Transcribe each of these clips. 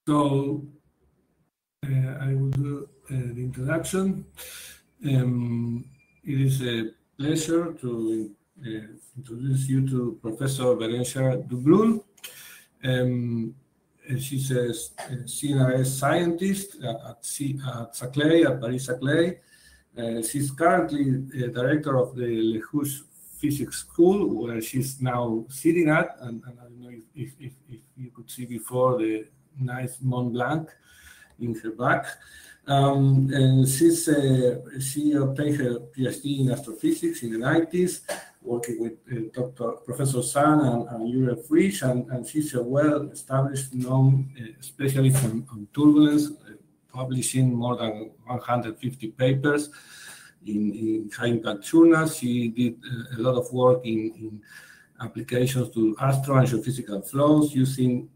So I will do the introduction. It is a pleasure to introduce you to Professor Bérenger Dubrul. She's a CNRS scientist at Saclay, at Paris-Saclay. She's currently director of the Le Houche Physics School, where she's now sitting at, and I don't know if you could see before the nice Mont Blanc in her back. And she obtained her PhD in astrophysics in the 90s, working with Professor San and Uriel Frisch, and she's a well-established known specialist on turbulence, publishing more than 150 papers in high-impact journals. She did a lot of work in applications to astro and geophysical flows using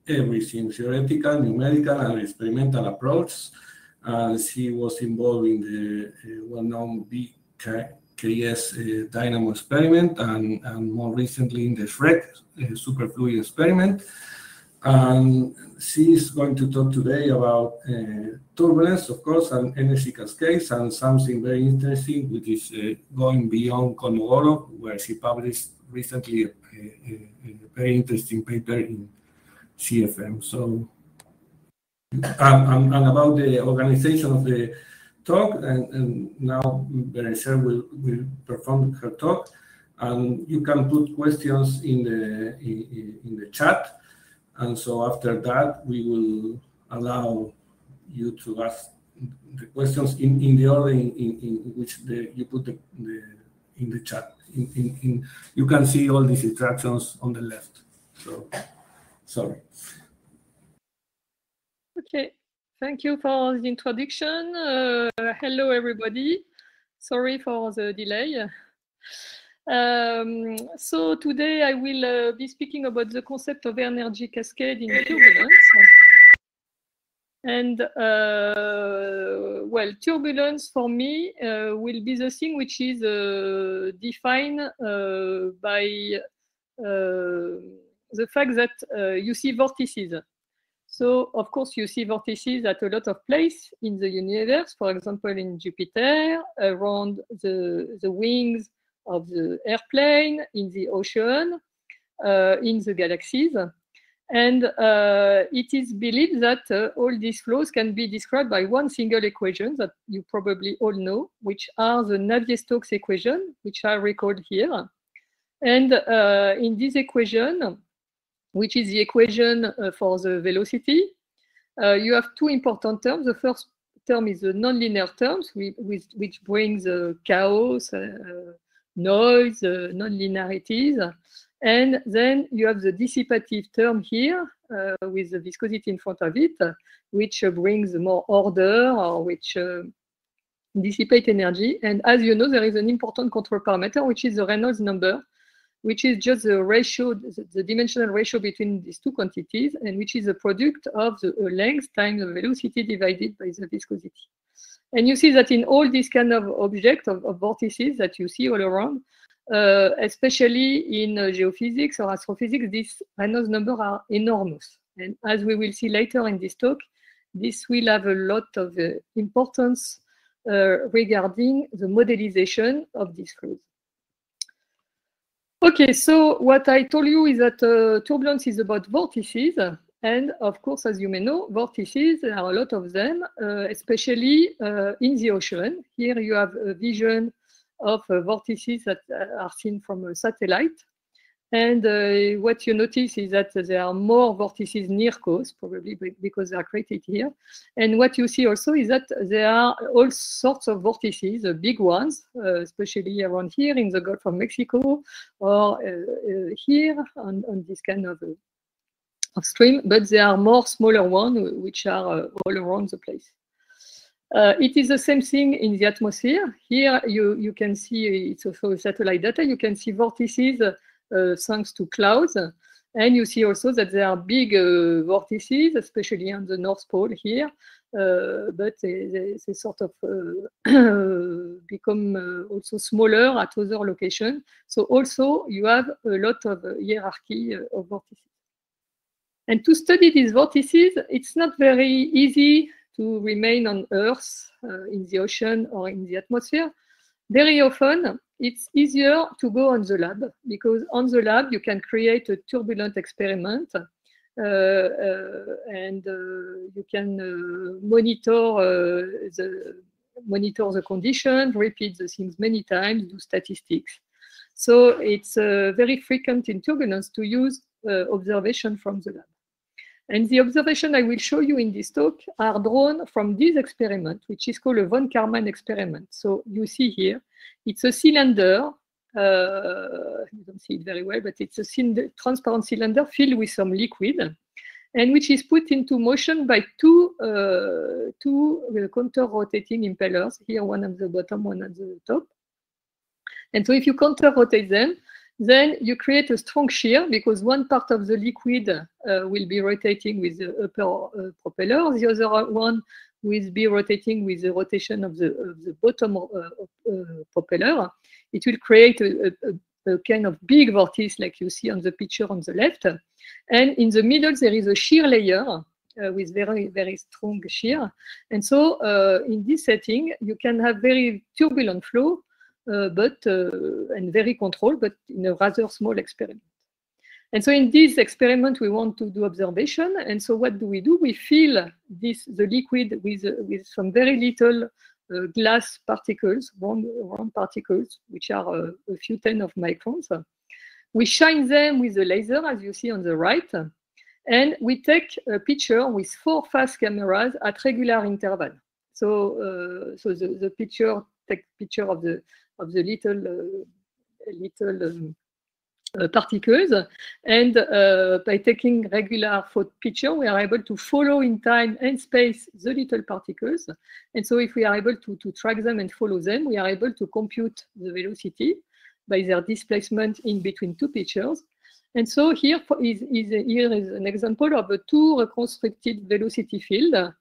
everything, theoretical, numerical, and experimental approach. She was involved in the well-known BKS dynamo experiment and more recently in the SHREC superfluid experiment. And she is going to talk today about turbulence, of course, and energy cascades, and something very interesting, which is going beyond Kolmogorov, where she published recently a very interesting paper in CFM. So, and about the organization of the talk, and now Bérenger will perform her talk, and you can put questions in the chat, and so after that we will allow you to ask the questions in the order in which you put in the chat. You can see all these instructions on the left. So, sorry. Okay, thank you for the introduction. Hello, everybody. Sorry for the delay. So today I will be speaking about the concept of energy cascade in turbulence. And well, turbulence for me will be the thing which is defined by the fact that you see vortices. So, of course, you see vortices at a lot of places in the universe, for example, in Jupiter, around the wings of the airplane, in the ocean, in the galaxies. And it is believed that all these flows can be described by one single equation that you probably all know, which are the Navier-Stokes equation, which I recorded here. And in this equation, which is the equation for the velocity, you have two important terms. The first term is the nonlinear terms, which brings chaos, noise, nonlinearities. And then you have the dissipative term here with the viscosity in front of it, which brings more order or which dissipate energy. And as you know, there is an important control parameter, which is the Reynolds number, which is just the ratio, the dimensional ratio between these two quantities, and which is a product of the length times the velocity divided by the viscosity. And you see that in all these kind of objects, of vortices that you see all around, especially in geophysics or astrophysics, these Reynolds numbers are enormous. And as we will see later in this talk, this will have a lot of importance regarding the modelization of these flows. Okay, so what I told you is that turbulence is about vortices. And of course, as you may know, vortices, there are a lot of them, especially in the ocean. Here you have a vision of vortices that are seen from a satellite. And what you notice is that there are more vortices near coast, probably because they are created here. And what you see also is that there are all sorts of vortices, big ones, especially around here in the Gulf of Mexico, or here on this kind of stream. But there are more smaller ones, which are all around the place. It is the same thing in the atmosphere. Here you can see, it's also satellite data, you can see vortices thanks to clouds. And you see also that there are big vortices, especially on the North Pole here, but they sort of become also smaller at other locations. So also you have a lot of hierarchy of vortices. And to study these vortices, it's not very easy to remain on Earth, in the ocean or in the atmosphere. Very often, it's easier to go on the lab, because on the lab, you can create a turbulent experiment and you can monitor the condition, repeat the things many times, do statistics. So it's very frequent in turbulence to use observation from the lab. And the observation I will show you in this talk are drawn from this experiment, which is called a von Karman experiment. So you see here, it's a cylinder. You don't see it very well, but it's a transparent cylinder filled with some liquid, and which is put into motion by two counter-rotating impellers. Here, one at the bottom, one at the top. And so if you counter-rotate them, then you create a strong shear, because one part of the liquid will be rotating with the upper propeller, the other one will be rotating with the rotation of the bottom propeller. It will create a kind of big vortice like you see on the picture on the left. And in the middle, there is a shear layer with very, very strong shear. And so in this setting, you can have very turbulent flow, and very controlled, but in a rather small experiment. And so in this experiment, we want to do observation. And so what do? We fill the liquid with some very little glass particles, round particles, which are a few 10 of microns. We shine them with a laser, as you see on the right. And we take a picture with 4 fast cameras at regular interval. So, the picture, take picture of the little particles, and by taking regular picture, we are able to follow in time and space the little particles. And so if we are able to track them and follow them, we are able to compute the velocity by their displacement in between 2 pictures. And so here is an example of a 2 reconstructed velocity field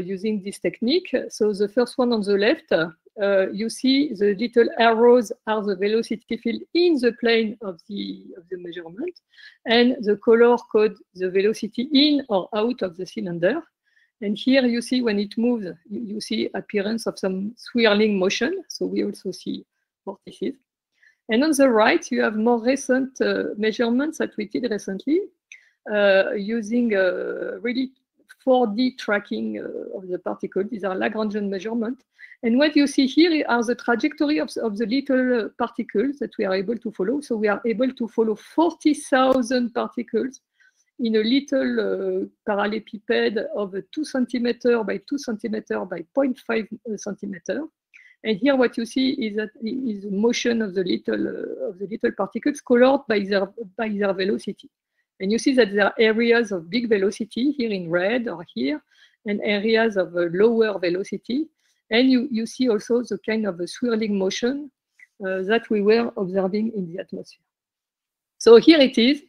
using this technique. So the first one on the left, you see the little arrows are the velocity field in the plane of the measurement, and the color code the velocity in or out of the cylinder. And here you see when it moves, you see appearance of some swirling motion. So we also see vortices. And on the right, you have more recent measurements that we did recently using really 4D tracking of the particle. These are Lagrangian measurements. And what you see here are the trajectory of the little particles that we are able to follow. So we are able to follow 40,000 particles in a little parallelepiped of 2 centimeter by 2 centimeter by 0.5 centimeter. And here what you see is that is the motion of the little particles colored by their velocity. And you see that there are areas of big velocity here in red or here, and areas of lower velocity. And you see also the kind of a swirling motion that we were observing in the atmosphere. So here it is.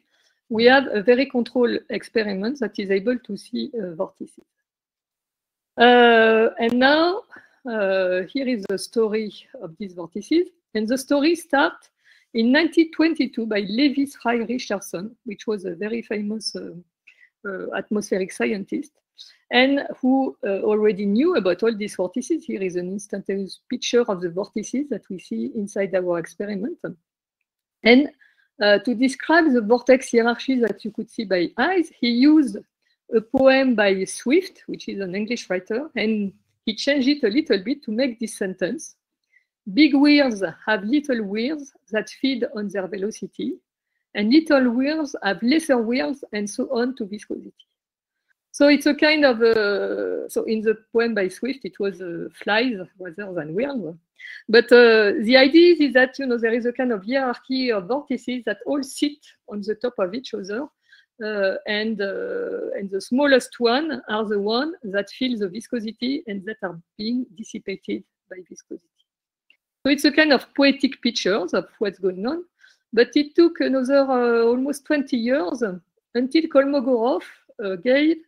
We have a very controlled experiment that is able to see vortices. And now, here is the story of these vortices. And the story starts in 1922 by Levi Strauss Richardson, which was a very famous atmospheric scientist, and who already knew about all these vortices. Here is an instantaneous picture of the vortices that we see inside our experiment. And to describe the vortex hierarchy that you could see by eyes, he used a poem by Swift, which is an English writer, and he changed it a little bit to make this sentence. Big wheels have little wheels that feed on their velocity, and little wheels have lesser wheels, and so on to viscosity. So it's a kind of, so in the poem by Swift, it was flies rather than wheels. But the idea is that, you know, there is a kind of hierarchy of vortices that all sit on the top of each other. And the smallest one are the one that feel the viscosity and that are being dissipated by viscosity. So it's a kind of poetic pictures of what's going on, but it took another almost 20 years until Kolmogorov gave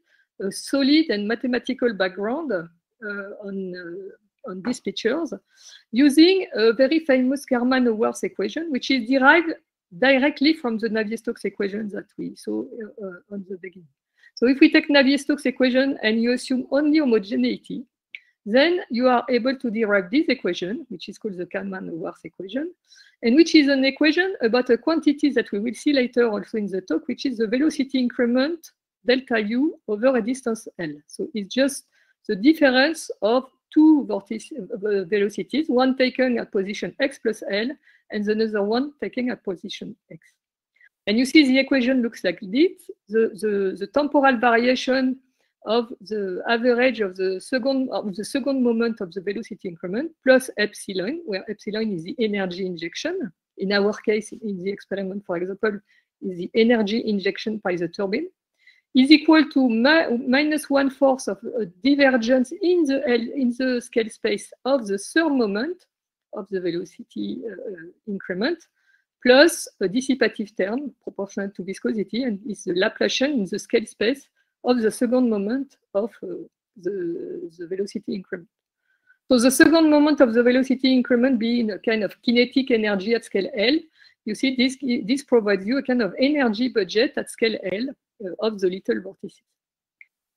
a solid and mathematical background on these pictures using a very famous Karman-Haworth equation, which is derived directly from the Navier-Stokes equation that we saw on the beginning. So if we take Navier-Stokes equation and you assume only homogeneity, then you are able to derive this equation, which is called the Kalman-Lewis equation, and which is an equation about a quantity that we will see later also in the talk, which is the velocity increment delta U over a distance L. So it's just the difference of two velocities, one taken at position x plus L, and another one taken at position x. And you see the equation looks like this. The temporal variation of the average of the second moment of the velocity increment plus epsilon, where epsilon is the energy injection. In our case, in the experiment, for example, is the energy injection by the turbine, is equal to minus 1/4 of a divergence in the scale space of the third moment of the velocity increment, plus a dissipative term proportional to viscosity, and is the Laplacian in the scale space of the second moment of the velocity increment. So the second moment of the velocity increment being a kind of kinetic energy at scale L, you see this provides you a kind of energy budget at scale L of the little vortices.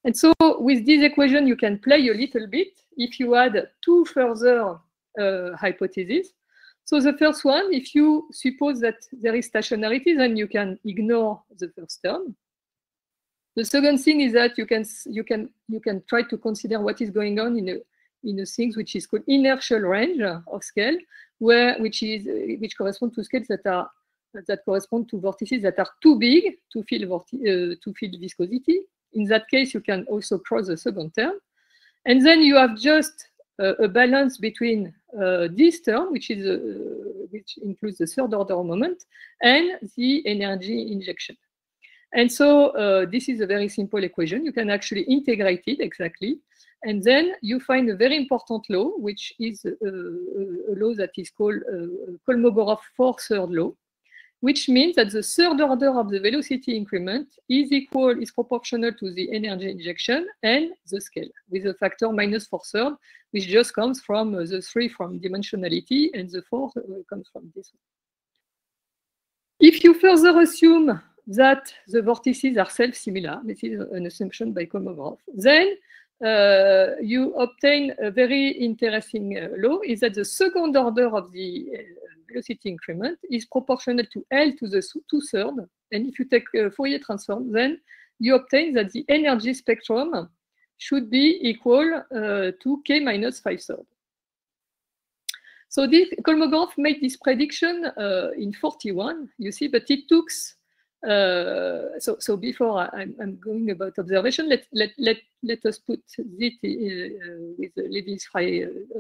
And so with this equation, you can play a little bit if you add two further hypotheses. So the first one, if you suppose that there is stationarity, then you can ignore the first term. The second thing is that you can try to consider what is going on in a thing which is called inertial range of scale, which correspond to scales that correspond to vortices that are too big to feel viscosity. In that case, you can also cross the second term, and then you have just a balance between this term, which includes the third order moment, and the energy injection. And so this is a very simple equation. You can actually integrate it exactly. And then you find a very important law, which is a law that is called Kolmogorov 4-third law, which means that the third order of the velocity increment is proportional to the energy injection and the scale, with a factor minus 4/3, which just comes from the 3 from dimensionality, and the 4 comes from this one. If you further assume that the vortices are self-similar, this is an assumption by Kolmogorov, then you obtain a very interesting law, is that the second order of the velocity increment is proportional to L to the 2/3, and if you take a Fourier transform, then you obtain that the energy spectrum should be equal to K minus 5/3. So Kolmogorov made this prediction in 41, you see, but it took so before I'm going about observation, let us put it with Lévi-Frey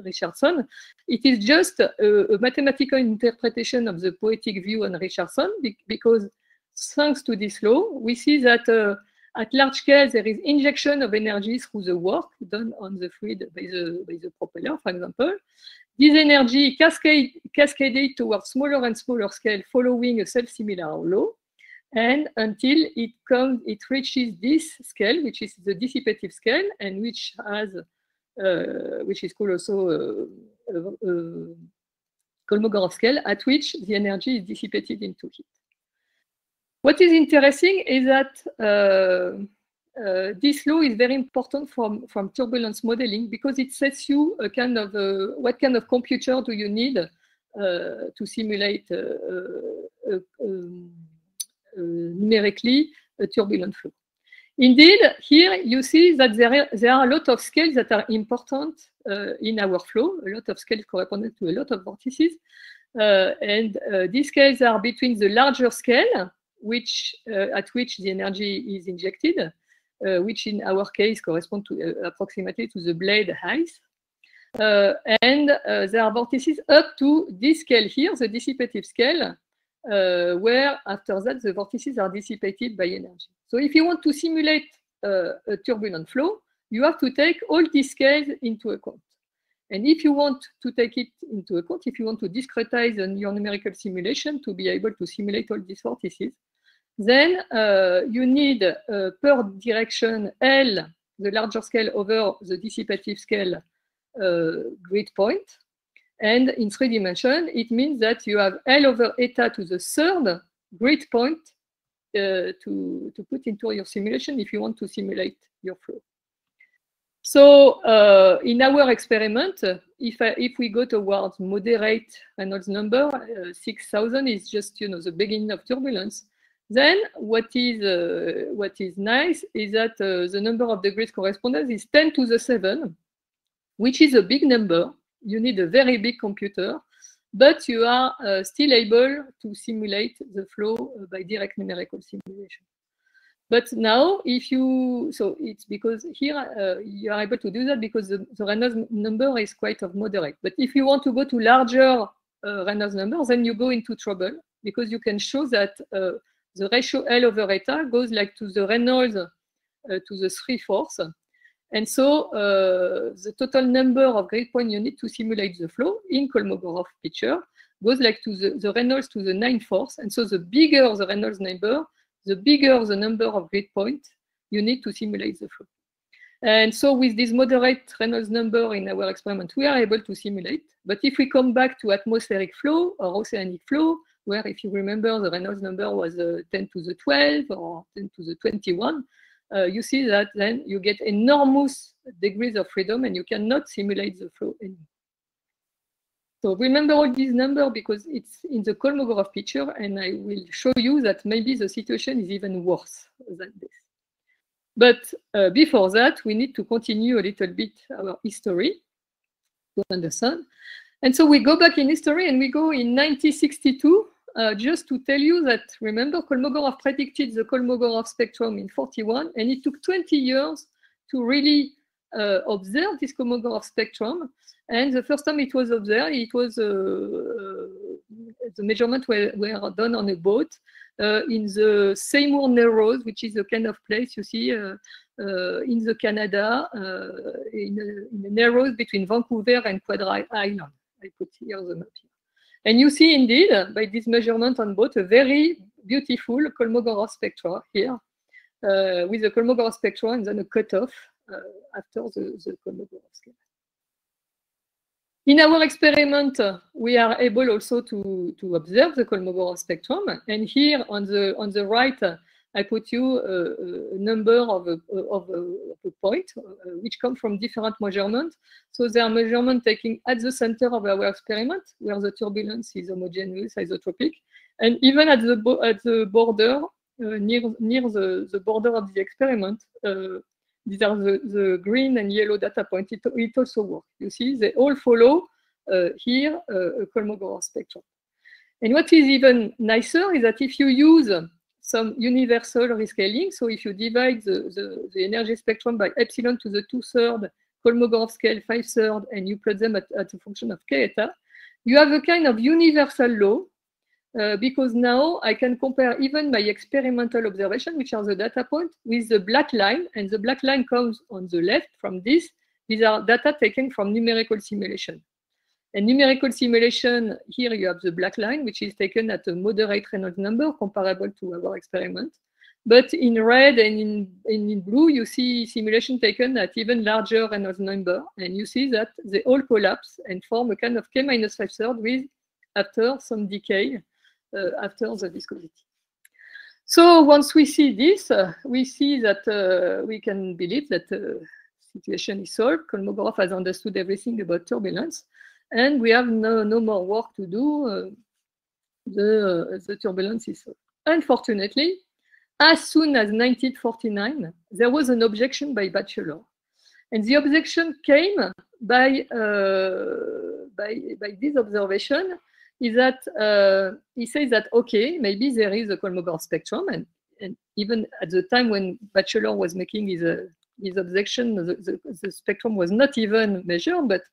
Richardson. It is just a mathematical interpretation of the poetic view on Richardson, because thanks to this law, we see that at large scale there is injection of energy through the work done on the fluid by the propeller, for example. This energy cascaded towards smaller and smaller scale following a self-similar law, and until it reaches this scale, which is the dissipative scale, and which is called also Kolmogorov scale, at which the energy is dissipated into heat. What is interesting is that this law is very important from turbulence modeling, because it sets you a kind of what kind of computer do you need to simulate numerically a turbulent flow. Indeed, here you see that there are a lot of scales that are important in our flow, a lot of scales corresponding to a lot of vortices. And these scales are between the larger scale, at which the energy is injected, which in our case correspond to approximately to the blade height. And there are vortices up to this scale here, the dissipative scale, where after that the vortices are dissipated by energy. So if you want to simulate a turbulent flow, you have to take all these scales into account. And if you want to take it into account, if you want to discretize your numerical simulation to be able to simulate all these vortices, then you need per direction L, the larger scale over the dissipative scale grid point. And in 3 dimensions, it means that you have L over eta to the third grid point to put into your simulation if you want to simulate your flow. So in our experiment, if we go towards moderate Reynolds number, 6,000 is just the beginning of turbulence. Then what is nice is that the number of degrees correspondence is 10 to the 7, which is a big number. You need a very big computer, but you are still able to simulate the flow by direct numerical simulation. But now, so it's because here you are able to do that because the Reynolds number is quite moderate. But if you want to go to larger Reynolds numbers, then you go into trouble because you can show that the ratio L over eta goes like to the Reynolds to the 3/4. And so the total number of grid points you need to simulate the flow in Kolmogorov picture goes like to the Reynolds to the 9/4. And so the bigger the Reynolds number, the bigger the number of grid points you need to simulate the flow. And so with this moderate Reynolds number in our experiment, we are able to simulate. But if we come back to atmospheric flow or oceanic flow, where if you remember the Reynolds number was 10 to the 12 or 10 to the 21, you see that then you get enormous degrees of freedom and you cannot simulate the flow anymore. So remember all these numbers because it's in the Kolmogorov picture, and I will show you that maybe the situation is even worse than this. But before that, we need to continue a little bit our history to understand. And so we go back in history and we go in 1962, just to tell you that, remember, Kolmogorov predicted the Kolmogorov spectrum in 41, and it took 20 years to really observe this Kolmogorov spectrum. And the first time it was observed, it was the measurements were done on a boat in the Seymour Narrows, which is a kind of place you see in the Canada, in the Narrows between Vancouver and Quadra Island. I put here the map here. And you see indeed, by this measurement on boat, a very beautiful Kolmogorov spectra here, with the Kolmogorov spectra and then a cutoff after the Kolmogorov scale. In our experiment, we are able also to observe the Kolmogorov spectrum. And here on the right, I put you a number of a point, which come from different measurements. So they are measurements taken at the center of our experiment, where the turbulence is homogeneous, isotropic, and even at the border, near the border of the experiment. These are the green and yellow data points. It also works. You see, they all follow here a Kolmogorov spectrum. And what is even nicer is that if you use some universal rescaling, so if you divide the energy spectrum by epsilon to the 2/3 Kolmogorov scale 5/3, and you plot them at a function of k eta, you have a kind of universal law. Because now I can compare even my experimental observation, which are the data points, with the black line, and the black line comes on the left from this. These are data taken from numerical simulation. And numerical simulation, here you have the black line, which is taken at a moderate Reynolds number comparable to our experiment. But in red and in blue, you see simulation taken at even larger Reynolds number. And you see that they all collapse and form a kind of k minus 5/3 with, after some decay, after the viscosity. So once we see this, we see that we can believe that the situation is solved. Kolmogorov has understood everything about turbulence, and we have no more work to do. The turbulence is solved. Unfortunately, as soon as 1949, there was an objection by Batchelor. And the objection came by this observation, is that he says that, okay, maybe there is a Kolmogorov spectrum, and even at the time when Batchelor was making his objection, the spectrum was not even measured, but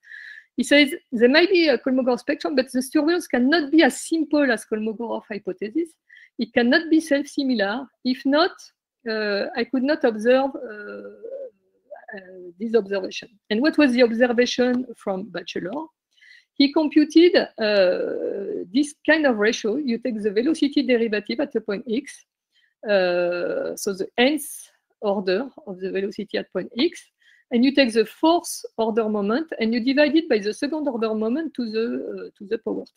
he says there might be a Kolmogorov spectrum, but the turbulence cannot be as simple as Kolmogorov hypothesis. It cannot be self-similar. If not, I could not observe this observation. And what was the observation from Batchelor? He computed this kind of ratio. You take the velocity derivative at the point x, so the nth order of the velocity at point x, and you take the fourth order moment and you divide it by the second order moment to the power 2.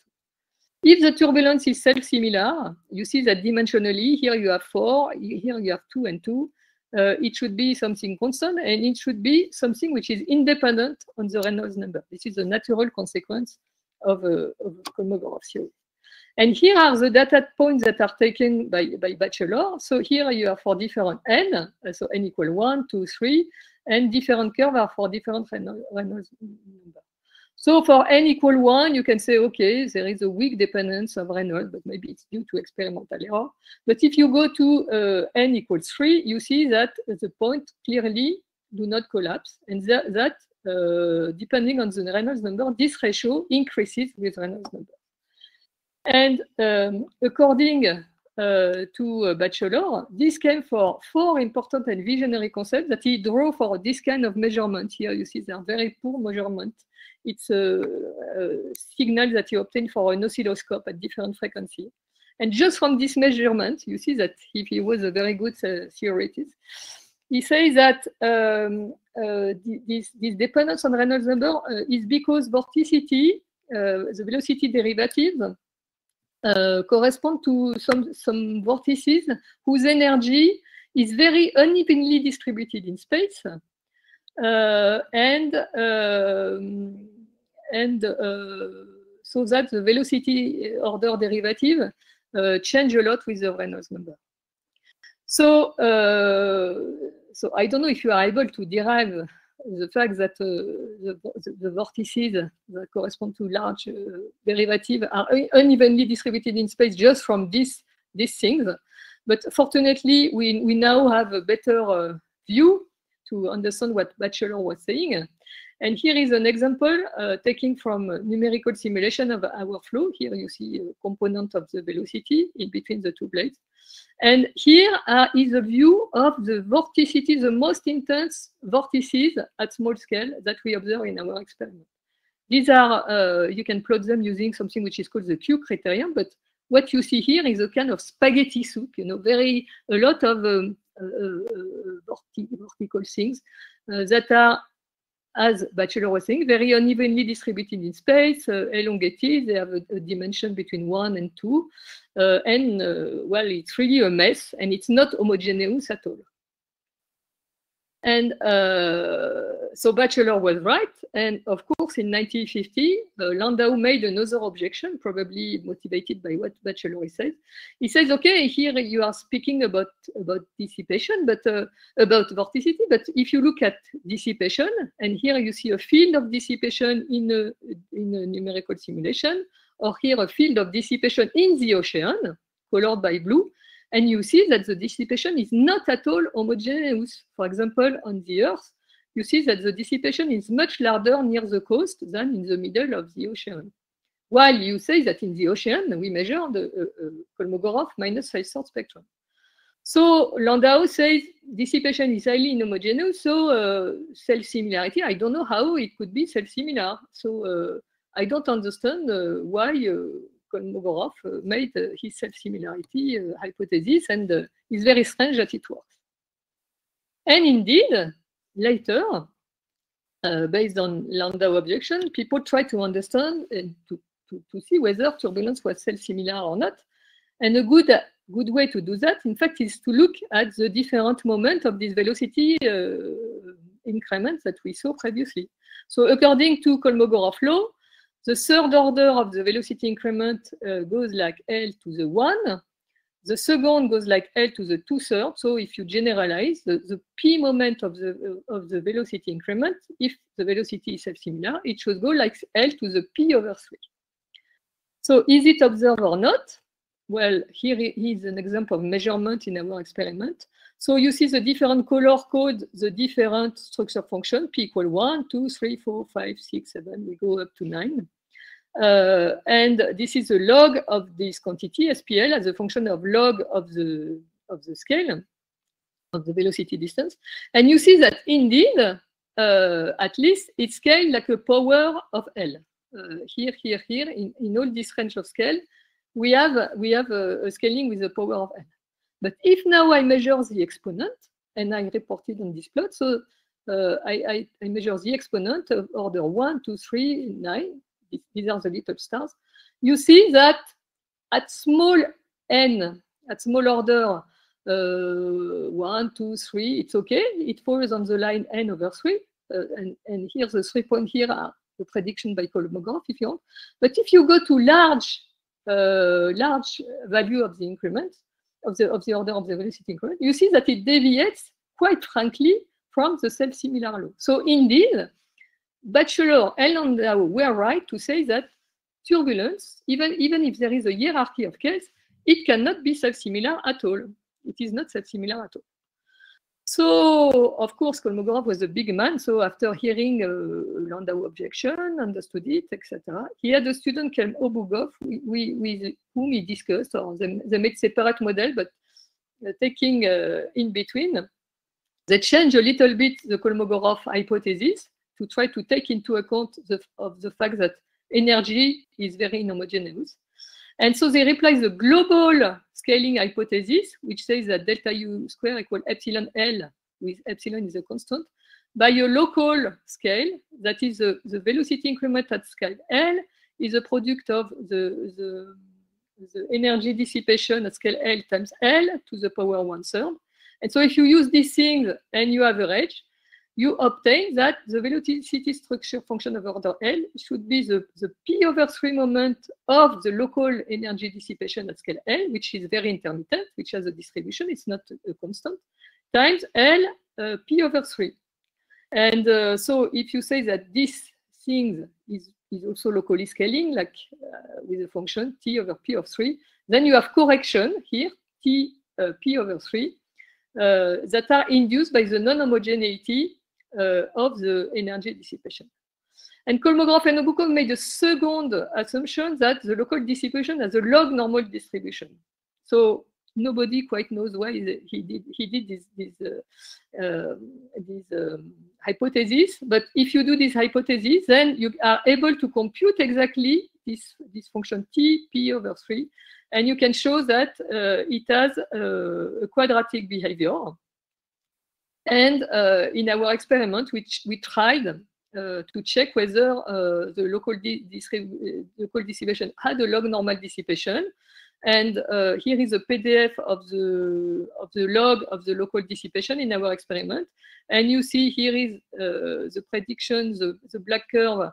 If the turbulence is self-similar, you see that dimensionally, here you have 4, here you have 2 and 2. It should be something constant, and it should be something which is independent on the Reynolds number. This is a natural consequence of Kolmogorov theory. And here are the data points that are taken by Batchelor. So here you have for different n, so n equal 1, 2, 3, and different curves are for different Reynolds number. So for n equal 1, you can say, okay, there is a weak dependence of Reynolds, but maybe it's due to experimental error. But if you go to n equals 3, you see that the point clearly do not collapse. And that depending on the Reynolds number, this ratio increases with Reynolds number. And according to Batchelor, this came for 4 important and visionary concepts that he drew for this kind of measurement. Here you see they are very poor measurement. It's a signal that you obtain for an oscilloscope at different frequencies. And just from this measurement, you see that if he was a very good theoretist, he says that this dependence on Reynolds number is because vorticity, the velocity derivative, correspond to some vortices whose energy is very unevenly distributed in space, so that the velocity order derivative change a lot with the Reynolds number. So, so I don't know if you are able to derive the fact that the vortices that correspond to large derivative are unevenly distributed in space just from these things. But fortunately, we now have a better view to understand what Batchelor was saying. And here is an example taken from numerical simulation of our flow. Here you see a component of the velocity in between the two blades. And here is a view of the vorticity, the most intense vortices at small scale that we observe in our experiment. These are, you can plot them using something which is called the Q criterion, but what you see here is a kind of spaghetti soup, you know, a lot of vertical things that are, as Batchelor was saying, very unevenly distributed in space, elongated. They have a dimension between 1 and 2. Well, it's really a mess, and it's not homogeneous at all. And so Batchelor was right. And of course, in 1950, Landau made another objection, probably motivated by what Batchelor says. He says, okay, here you are speaking about dissipation, but about vorticity. But if you look at dissipation, and here you see a field of dissipation in a numerical simulation, or here a field of dissipation in the ocean, colored by blue, and you see that the dissipation is not at all homogeneous. For example, on the Earth, you see that the dissipation is much larger near the coast than in the middle of the ocean. While you say that in the ocean, we measure the Kolmogorov -5-thirds spectrum. So Landau says dissipation is highly inhomogeneous, so self-similarity, I don't know how it could be self-similar. So I don't understand why Kolmogorov made his self-similarity hypothesis, and it's very strange that it works. And indeed, later, based on Landau objection, people try to understand and to see whether turbulence was self-similar or not. And a good way to do that, in fact, is to look at the different moments of this velocity increments that we saw previously. So according to Kolmogorov law, the third order of the velocity increment goes like L to the 1. The second goes like L to the 2/3. So if you generalize the p moment of the velocity increment, if the velocity is self-similar, it should go like L to the p/3. So is it observed or not? Well, here is an example of measurement in our experiment. So you see the different color code, the different structure function, p equal 1, 2, 3, 4, 5, 6, 7, we go up to 9. And this is a log of this quantity, SPL, as a function of log of the scale, of the velocity distance. And you see that indeed, at least, it's scaled like a power of L. Here, in all this range of scale, we have a scaling with the power of L. But if now I measure the exponent, and I report it on this plot, so I measure the exponent of order 1, 2, 3, 9. These are the little stars. You see that at small n, at small order 1, 2, 3, it's okay. It falls on the line n over 3. And here the 3 points here are the prediction by Kolmogorov, if you want. But if you go to large value of the increment, of the order of the velocity increment, you see that it deviates, quite frankly, from the self-similar law. So indeed, Batchelor and Landau were right to say that turbulence, even if there is a hierarchy of case, it cannot be self-similar at all. It is not self-similar at all. So, of course, Kolmogorov was a big man. So after hearing Landau objection, understood it, etc., he had a student called Obugov, with whom he discussed, or they made separate model, but taking in between, they changed a little bit the Kolmogorov hypothesis to try to take into account the fact that energy is very inhomogeneous. And so they replace the global scaling hypothesis, which says that delta U square equal epsilon L, with epsilon is a constant, by a local scale, that is the velocity increment at scale L is a product of the energy dissipation at scale L times L to the power 1/3. And so if you use these things and you average, you obtain that the velocity structure function of order L should be the P over 3 moment of the local energy dissipation at scale L, which is very intermittent, which has a distribution, it's not a constant, times L P over 3. And so if you say that this thing is also locally scaling, like with the function T over P of 3, then you have correction here, T P over 3, that are induced by the non-homogeneity of the energy dissipation. And Kolmogorov and Obukov made a second assumption that the local dissipation has a log normal distribution. So nobody quite knows why he did this hypothesis. But if you do this hypothesis, then you are able to compute exactly this function T P over 3, and you can show that it has a quadratic behavior. And in our experiment, which we tried to check whether the local dissipation had a log normal dissipation. And here is a PDF of the log of the local dissipation in our experiment. And you see here is the prediction, the black curve,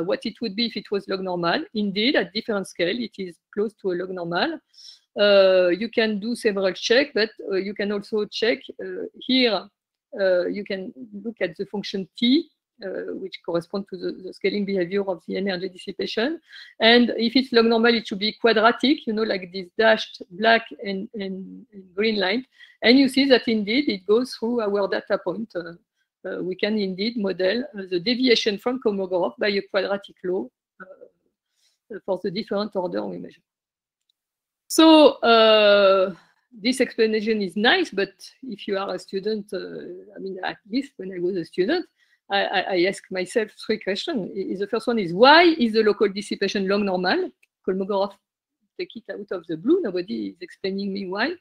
what it would be if it was log normal. Indeed, at different scale, it is close to a log normal. You can do several checks, but you can also check here. You can look at the function T, which corresponds to the scaling behavior of the energy dissipation. And if it's log normal, it should be quadratic, you know, like this dashed black and green line. And you see that indeed it goes through our data point. We can indeed model the deviation from Kolmogorov by a quadratic law for the different order we measure. So this explanation is nice, but if you are a student, I mean, at least when I was a student, I ask myself 3 questions. The first one is, why is the local dissipation log normal? Kolmogorov take it out of the blue. Nobody is explaining me why.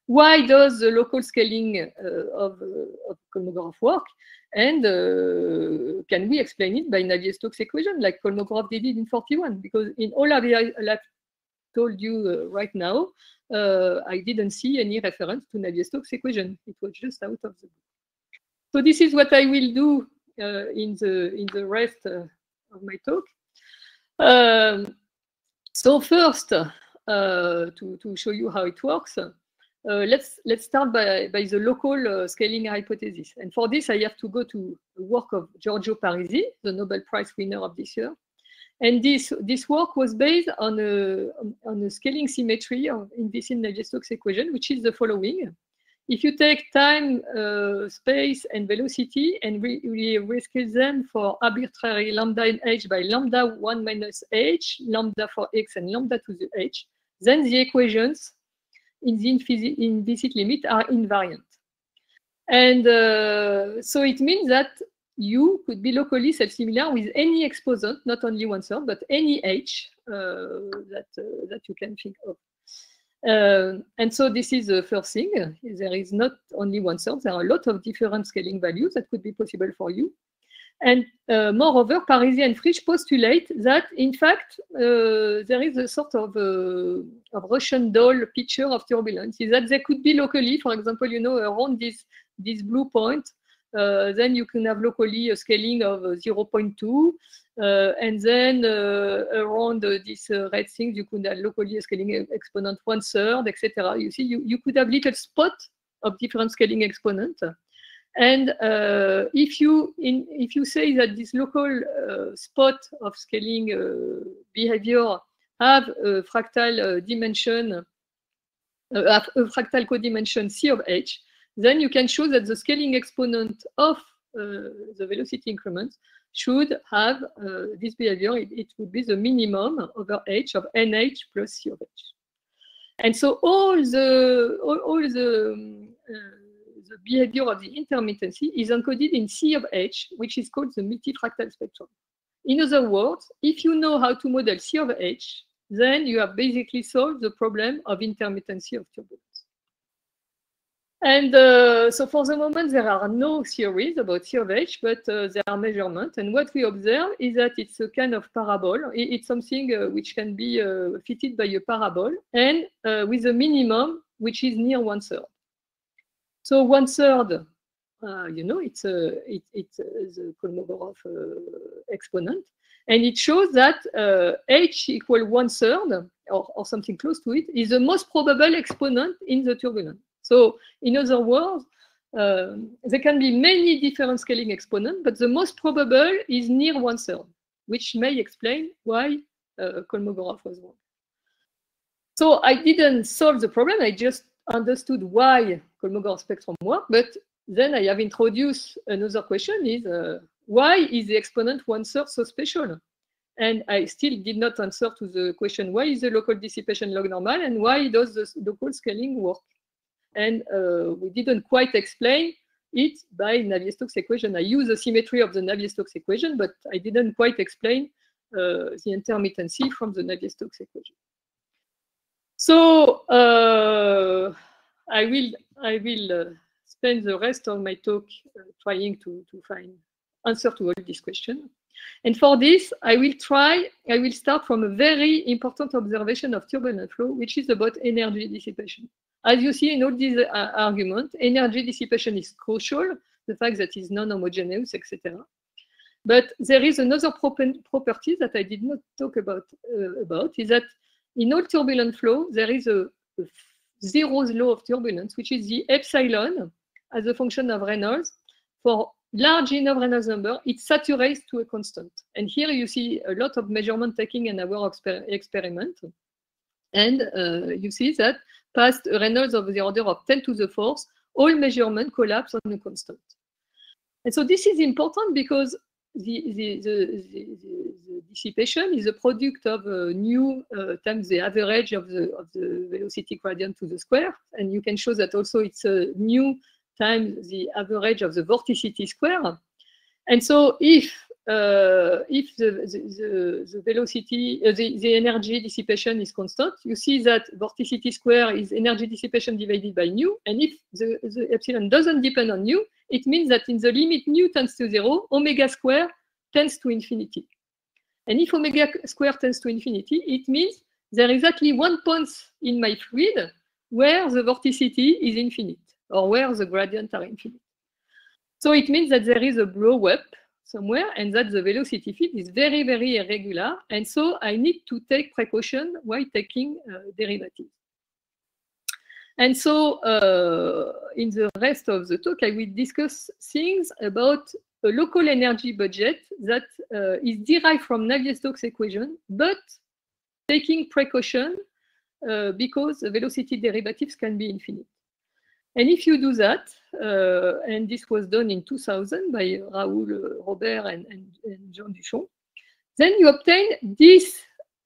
Why does the local scaling of Kolmogorov work? And can we explain it by Navier-Stokes equation, like Kolmogorov did it in 41? Because in all I've told you right now, I didn't see any reference to Navier-Stokes equation. It was just out of the book. So this is what I will do in the rest of my talk. So first, to show you how it works, let's start by the local scaling hypothesis. And for this, I have to go to the work of Giorgio Parisi, the Nobel Prize winner of this year. And this work was based on a scaling symmetry of implicit Navier-Stokes equation, which is the following. If you take time, space, and velocity, and we rescale them for arbitrary lambda in h by lambda 1 minus h, lambda for x, and lambda to the h, then the equations in the implicit limit are invariant. And so it means that U could be locally self-similar with any exponent, not only 1/3, but any h that you can think of. And so this is the first thing. There is not only 1/3. There are a lot of different scaling values that could be possible for you. And moreover, Parisi and Frisch postulate that, in fact, there is a sort of Russian doll picture of turbulence, is that they could be locally, for example, you know, around this blue point, then you can have locally a scaling of 0.2, and then around this red things, you could have locally a scaling exponent 1/3, etc. You see, you could have little spot of different scaling exponent. And if you say that this local spot of scaling behavior have a fractal dimension, a fractal codimension C of H, then you can show that the scaling exponent of the velocity increment should have this behavior. It would be the minimum over H of NH plus C of H. And so all the behavior of the intermittency is encoded in C of H, which is called the multifractal spectrum. In other words, if you know how to model C of H, then you have basically solved the problem of intermittency of turbulence. And so for the moment, there are no theories about C of H, but there are measurements. And what we observe is that it's a kind of parabole. It's something which can be fitted by a parabole, and with a minimum which is near 1/3. So 1/3, you know, it's the Kolmogorov exponent, and it shows that H equal 1/3 or something close to it is the most probable exponent in the turbulence. So in other words, there can be many different scaling exponents, but the most probable is near 1/3, which may explain why Kolmogorov was wrong. So I didn't solve the problem. I just understood why Kolmogorov spectrum work, but then I have introduced another question: is why is the exponent 1/3 so special? And I still did not answer to the question: why is the local dissipation log normal, and why does the local scaling work? And we didn't quite explain it by Navier-Stokes equation. I use the symmetry of the Navier-Stokes equation, but I didn't quite explain the intermittency from the Navier-Stokes equation. So I will spend the rest of my talk trying to find answer to all these questions. And for this, I will start from a very important observation of turbulent flow, which is about energy dissipation. As you see in all these arguments, energy dissipation is crucial, the fact that it's non-homogeneous, etc. But there is another property that I did not talk about, is that in all turbulent flow, there is a zeroth law of turbulence, which is the epsilon as a function of Reynolds. For large enough Reynolds number, it saturates to a constant. And here you see a lot of measurement taking in our experiment. And you see that past a Reynolds of the order of 10 to the 4th, all measurements collapse on a constant. And so this is important because the dissipation is a product of nu times the average of the velocity gradient to the square. And you can show that also it's nu times the average of the vorticity square. And so if the velocity, the energy dissipation is constant, you see that vorticity square is energy dissipation divided by nu. And if the epsilon doesn't depend on nu, it means that in the limit nu tends to 0, omega square tends to infinity. And if omega square tends to infinity, it means there is exactly one point in my fluid where the vorticity is infinite, or where the gradients are infinite. So it means that there is a blow-up somewhere, and that the velocity field is very, very irregular. And so I need to take precaution while taking derivatives. And so in the rest of the talk, I will discuss things about a local energy budget that is derived from Navier-Stokes equation, but taking precaution because the velocity derivatives can be infinite. And if you do that, and this was done in 2000 by Raoul Robert and Jean Duchon, then you obtain this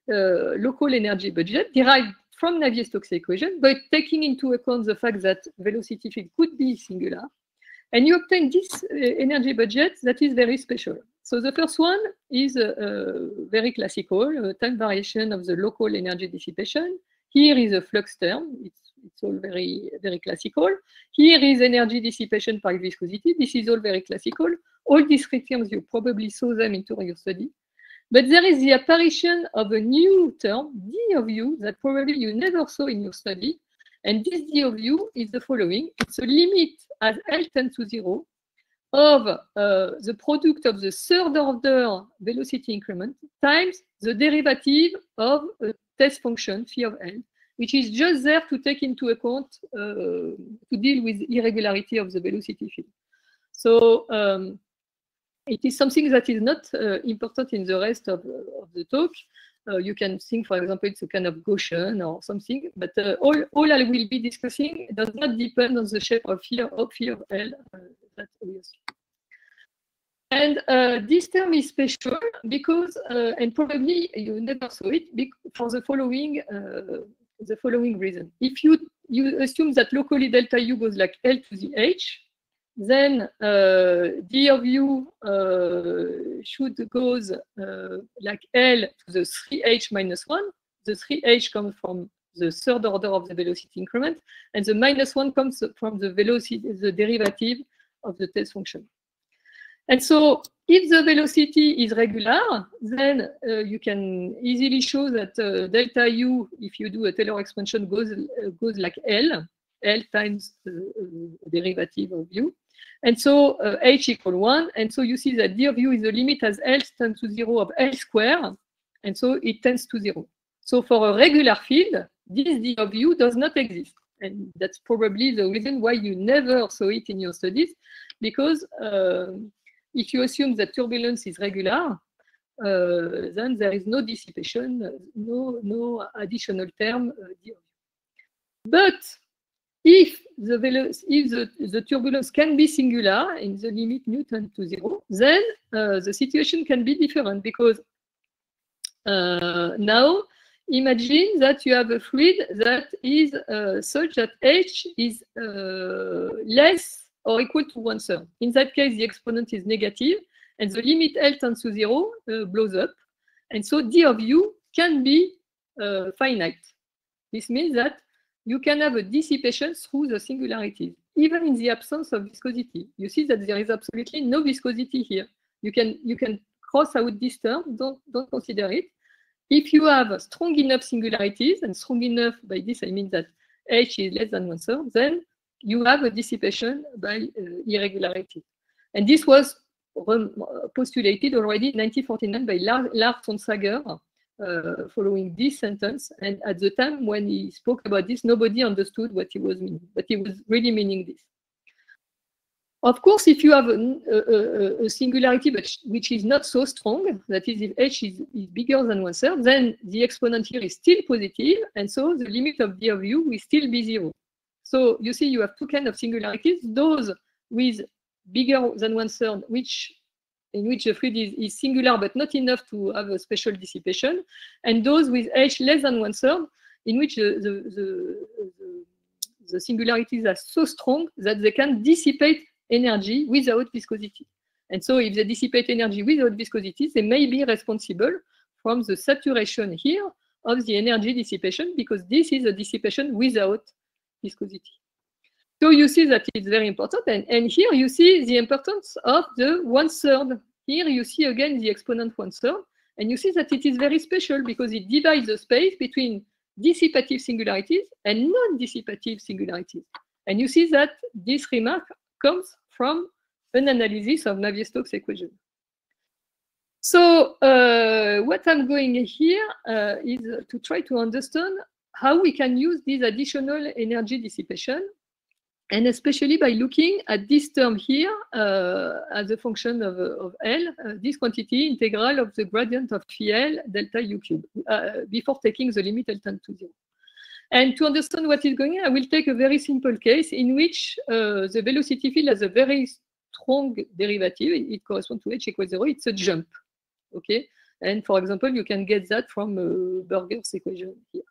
local energy budget derived from Navier-Stokes equation, but taking into account the fact that velocity field could be singular. And you obtain this energy budget that is very special. So the first one is very classical, time variation of the local energy dissipation. Here is a flux term. It's all very, very classical. Here is energy dissipation by viscosity. This is all very classical. All these three terms, you probably saw them in your study. But there is the apparition of a new term, d of u, that probably you never saw in your study. And this d of u is the following. It's a limit as L tends to 0 of the product of the third order velocity increment times the derivative of a test function, phi of L, which is just there to take into account, to deal with irregularity of the velocity field. So it is something that is not important in the rest of the talk. You can think, for example, it's a kind of Gaussian or something, but all I will be discussing does not depend on the shape of phi of L. That's obvious. And this term is special because, and probably you never saw it, for the following reason. If you assume that locally delta U goes like L to the H, then d of U should goes like L to the 3H minus 1. The 3H comes from the third order of the velocity increment, and the minus 1 comes from the velocity, the derivative of the test function. And so if the velocity is regular, then you can easily show that delta U, if you do a Taylor expansion, goes like L times the derivative of U. And so H equal 1. And so you see that d of U is the limit as L tends to 0 of L square. And so it tends to 0. So for a regular field, this d of U does not exist. And that's probably the reason why you never saw it in your studies, because if you assume that turbulence is regular, then there is no dissipation, no additional term. But if the turbulence can be singular in the limit nu tends to 0, then the situation can be different, because now imagine that you have a fluid that is such that H is less or equal to 1/3. In that case, the exponent is negative, and the limit L tends to 0 blows up. And so d of U can be finite. This means that you can have a dissipation through the singularities, even in the absence of viscosity. You see that there is absolutely no viscosity here. You can cross out this term, don't consider it. If you have strong enough singularities, and strong enough, by this I mean that H is less than 1/3, then you have a dissipation by irregularity. And this was postulated already in 1949 by Lars Sonsager, following this sentence. And at the time when he spoke about this, nobody understood what he was meaning, but he was really meaning this. Of course, if you have a singularity which is not so strong, that is, if H is bigger than 1/3, then the exponent here is still positive, and so the limit of d of U will still be 0. So you see, you have two kinds of singularities: those with bigger than 1/3, in which the fluid is singular but not enough to have a special dissipation, and those with H less than 1/3, in which the singularities are so strong that they can dissipate energy without viscosity. And so if they dissipate energy without viscosity, they may be responsible from the saturation here of the energy dissipation, because this is a dissipation without viscosity. So you see that it's very important. And here you see the importance of the 1/3. Here you see again the exponent 1/3. And you see that it is very special because it divides the space between dissipative singularities and non-dissipative singularities. And you see that this remark comes from an analysis of Navier-Stokes equation. So what I'm going here is to try to understand how we can use this additional energy dissipation, and especially by looking at this term here as a function of L, this quantity integral of the gradient of phi L delta U cube, before taking the limit L tends to 0. And to understand what is going on, I will take a very simple case in which the velocity field has a very strong derivative. It corresponds to H equals 0. It's a jump, okay? And for example, you can get that from Burger's equation here.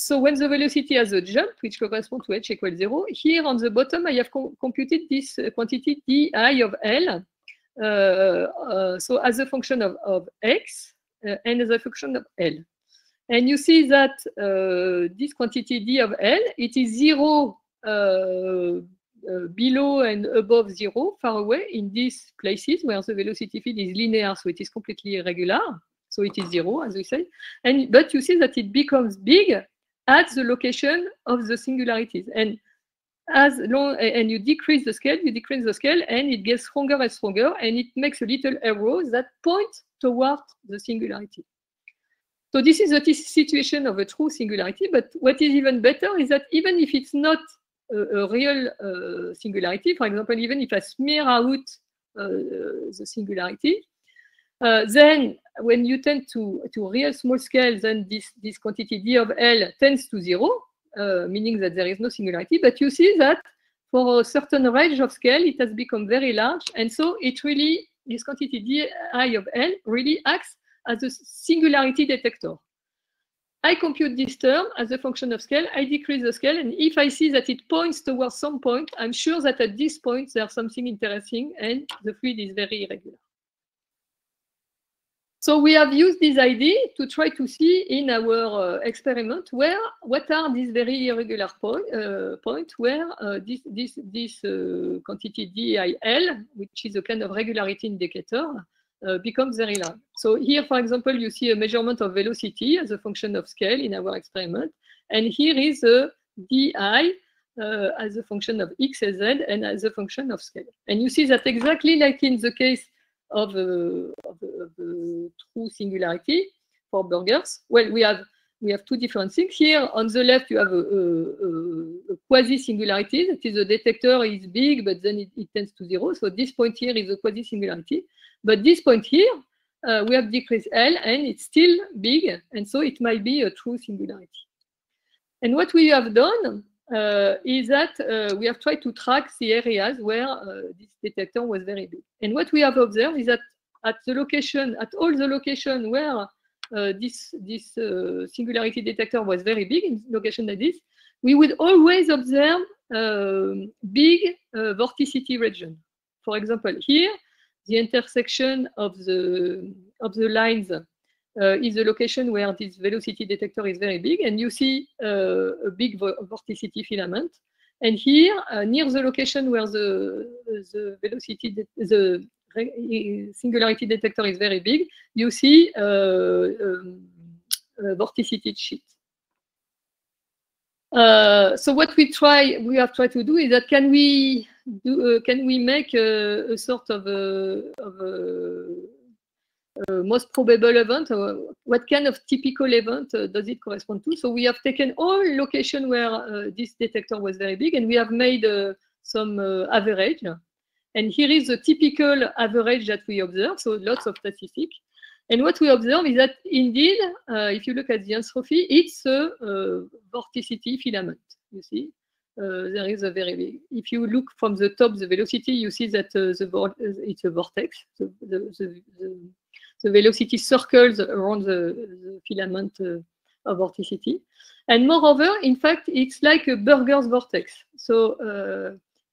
So when the velocity has a jump, which corresponds to H equals 0, here on the bottom, I have computed this quantity di of L. So as a function of X and as a function of L. And you see that this quantity d of L, it is 0 below and above 0, far away, in these places where the velocity field is linear, so it is completely irregular. So it is 0, as we say. But you see that it becomes big at the location of the singularities. And as long and you decrease the scale, and it gets stronger and stronger, and it makes a little arrow that points toward the singularity. So this is the situation of a true singularity, but what is even better is that even if it's not a real singularity, for example, even if I smear out the singularity, then when you tend to real small scale, then this quantity d of L tends to 0, meaning that there is no singularity. But you see that for a certain range of scale, it has become very large. And so it really, this quantity di of L really acts as a singularity detector. I compute this term as a function of scale, I decrease the scale, and if I see that it points towards some point, I'm sure that at this point there's something interesting and the fluid is very irregular. So we have used this idea to try to see in our experiment what are these very irregular points where this quantity DIL, which is a kind of regularity indicator, becomes very large. So here, for example, you see a measurement of velocity as a function of scale in our experiment, and here is a DI as a function of x and z and as a function of scale. And you see that exactly like in the case of a true singularity for burgers. Well, we have two different things. Here on the left, you have a quasi-singularity. That is, the detector is big, but then it tends to 0. So this point here is a quasi-singularity. But this point here, we have decreased L, and it's still big, and so it might be a true singularity. And what we have done is that we have tried to track the areas where this detector was very big. And what we have observed is that at all the locations where this singularity detector was very big, in location like this, we would always observe big vorticity region. For example, here, the intersection of the lines is the location where this velocity detector is very big, and you see a big vorticity filament. And here, near the location where the singularity detector is very big, you see a vorticity sheet. So what we have tried to do is that can we make a sort of most probable event? What kind of typical event does it correspond to? So we have taken all locations where this detector was very big, and we have made some average. And here is the typical average that we observe, so lots of statistics. And what we observe is that indeed, if you look at the entropy, it's a vorticity filament, you see. There is a very big. If you look from the top, the velocity, you see that it's a vortex. The velocity circles around the filament of vorticity. And moreover, in fact, it's like a Burger's vortex. So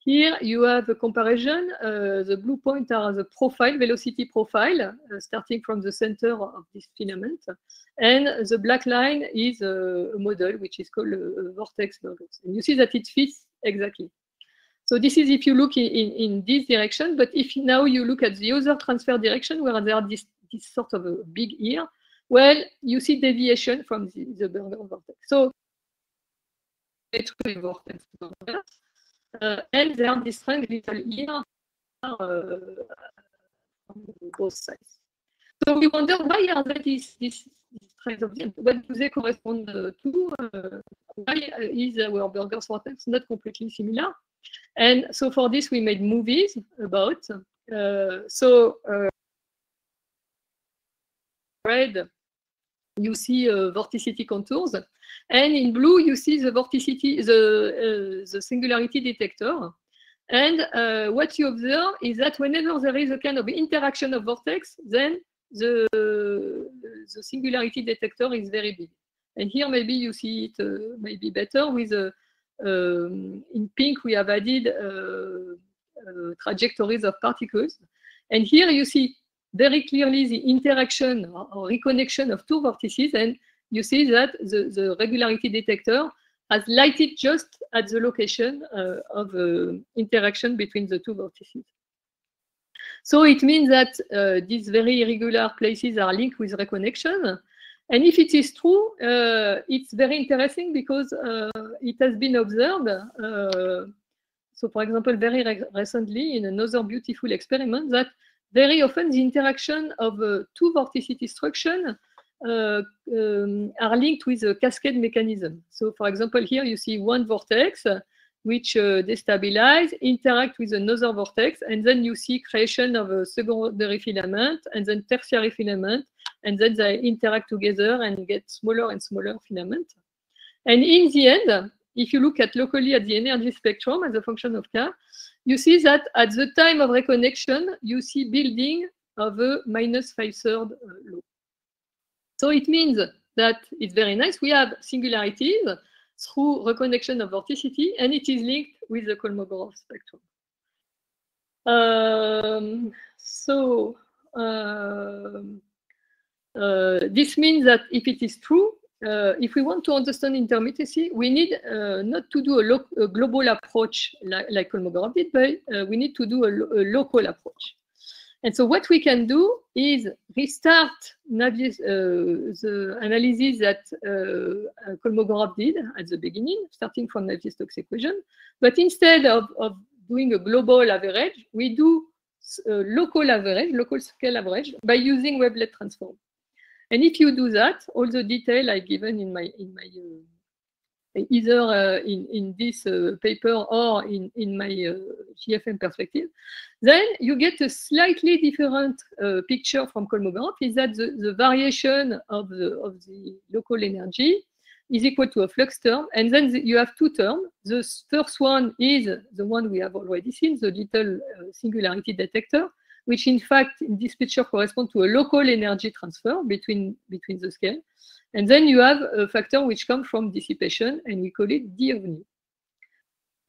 here you have a comparison. The blue points are the profile, velocity profile, starting from the center of this filament. And the black line is a model, which is called a vortex Burgers. And you see that it fits exactly. So this is if you look in this direction, but if now you look at the other transfer direction, where there are this sort of a big ear, well, you see deviation from the Burger vortex. So it's a vortex Burgers. And there are these strange little ears on both sides. So we wonder why are there these strange objects? What do they correspond to? Why is our Burger's vortex not completely similar? And so for this, we made movies about. Red, you see vorticity contours, and in blue you see the vorticity, the singularity detector. And what you observe is that whenever there is a kind of interaction of vortex, then the singularity detector is very big. And here maybe you see it maybe better with in pink we have added trajectories of particles, and here you see very clearly the interaction or reconnection of two vortices, and you see that the regularity detector has lighted just at the location of interaction between the two vortices. So it means that these very irregular places are linked with reconnection. And if it is true, it's very interesting because it has been observed. So, for example, very recently in another beautiful experiment, that very often the interaction of two vorticity structures are linked with a cascade mechanism. So, for example, here you see one vortex which destabilize, interact with another vortex, and then you see creation of a secondary filament, and then tertiary filament, and then they interact together and get smaller and smaller filament. And in the end, if you look at locally at the energy spectrum as a function of K, you see that at the time of reconnection, you see building of a -5/3 law. So it means that it's very nice. We have singularities through reconnection of vorticity, and it is linked with the Kolmogorov spectrum. This means that if it is true, if we want to understand intermittency, we need not to do a global approach like Kolmogorov did, but we need to do a local approach. And so what we can do is restart the analysis that Kolmogorov did at the beginning, starting from Navier-Stokes equation. But instead of doing a global average, we do a local average, local scale average, by using wavelet transform. And if you do that, all the detail I've given in my either in this paper or in my GFM perspective, then you get a slightly different picture from Kolmogorov, is that the variation of the local energy is equal to a flux term, and then you have two terms. The first one is the one we have already seen, the little singularity detector, which in fact in this picture corresponds to a local energy transfer between the scale. And then you have a factor which comes from dissipation, and we call it d of nu.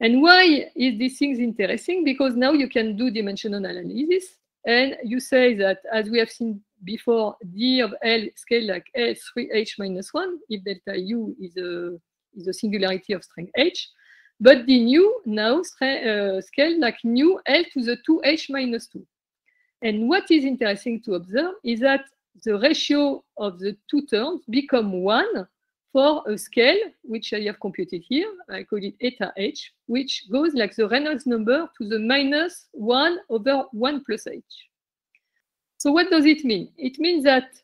And why is this thing interesting? Because now you can do dimensional analysis, and you say that, as we have seen before, d of L scale like L 3h minus 1, if delta u is a singularity of strength h, but d nu now scale like nu L to the 2h minus 2. And what is interesting to observe is that the ratio of the two terms become 1 for a scale, which I have computed here. I call it eta h, which goes like the Reynolds number to the -1 over 1 plus h. So what does it mean? It means that